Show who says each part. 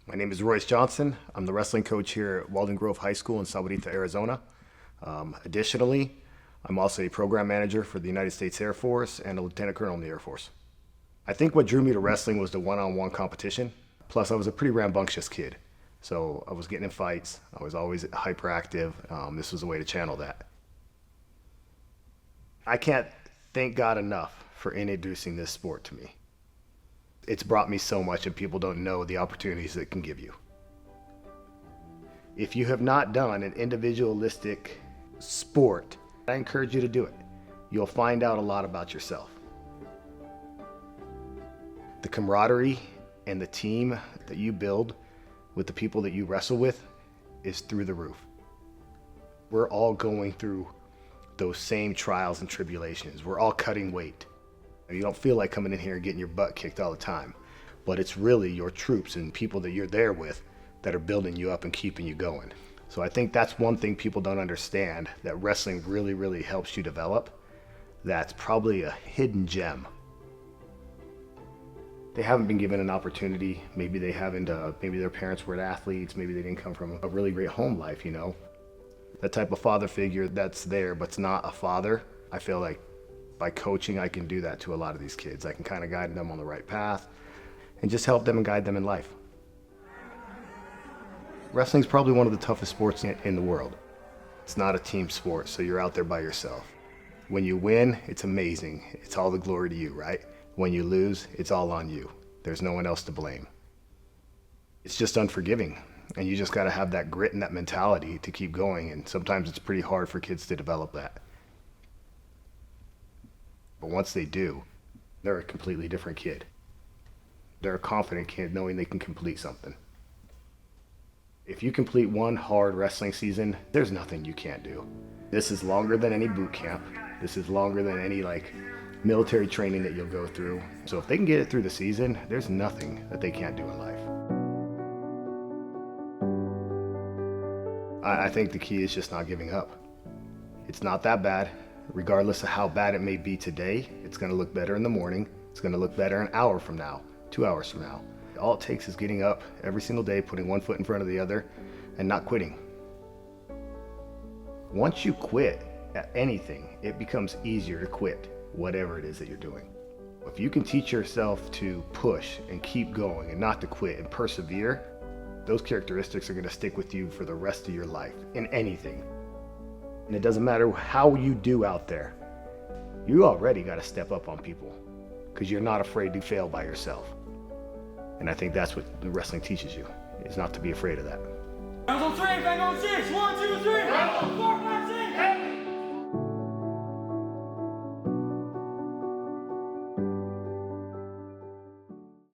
Speaker 1: My name is Royce Johnson. I'm the wrestling coach here at Walden Grove High School in Sahuarita, Arizona. Additionally, I'm also a program manager for the United States Air Force and a lieutenant colonel in the Air Force. I think what drew me to wrestling was the one-on-one competition. Plus, I was a pretty rambunctious kid. So I was getting in fights. I was always hyperactive. This was a way to channel that. I can't thank God enough for introducing this sport to me. It's brought me so much, and people don't know the opportunities it can give you. If you have not done an individualistic sport, I encourage you to do it. You'll find out a lot about yourself. The camaraderie and the team that you build with the people that you wrestle with is through the roof. We're all going through those same trials and tribulations. We're all cutting weight. You don't feel like coming in here and getting your butt kicked all the time, but it's really your troops and people that you're there with that are building you up and keeping you going. So I think that's one thing people don't understand, that wrestling really, really helps you develop. That's probably a hidden gem. They haven't been given an opportunity. Maybe they haven't, maybe their parents were athletes. Maybe they didn't come from a really great home life, you know. That type of father figure that's there, but's not a father. I feel like by coaching, I can do that to a lot of these kids. I can kind of guide them on the right path and just help them and guide them in life. Wrestling's probably one of the toughest sports in the world. It's not a team sport, so you're out there by yourself. When you win, it's amazing. It's all the glory to you, right? When you lose, it's all on you. There's no one else to blame. It's just unforgiving, and you just got to have that grit and that mentality to keep going, and sometimes it's pretty hard for kids to develop that. But once they do, they're a completely different kid. They're a confident kid knowing they can complete something. If you complete one hard wrestling season, there's nothing you can't do. This is longer than any boot camp. This is longer than any military training that you'll go through. So if they can get it through the season, there's nothing that they can't do in life. I think the key is just not giving up. It's not that bad. Regardless of how bad it may be today, it's going to look better in the morning. It's going to look better an hour from now, 2 hours from now. All it takes is getting up every single day, putting one foot in front of the other, and not quitting. Once you quit at anything, it becomes easier to quit whatever it is that you're doing. If you can teach yourself to push and keep going and not to quit and persevere, those characteristics are going to stick with you for the rest of your life in anything. And it doesn't matter how you do out there. You already got to step up on people because you're not afraid to fail by yourself. And I think that's what the wrestling teaches you, is not to be afraid of that.
Speaker 2: Round on 3, bang on 6, 1, 2, 3, round on 4,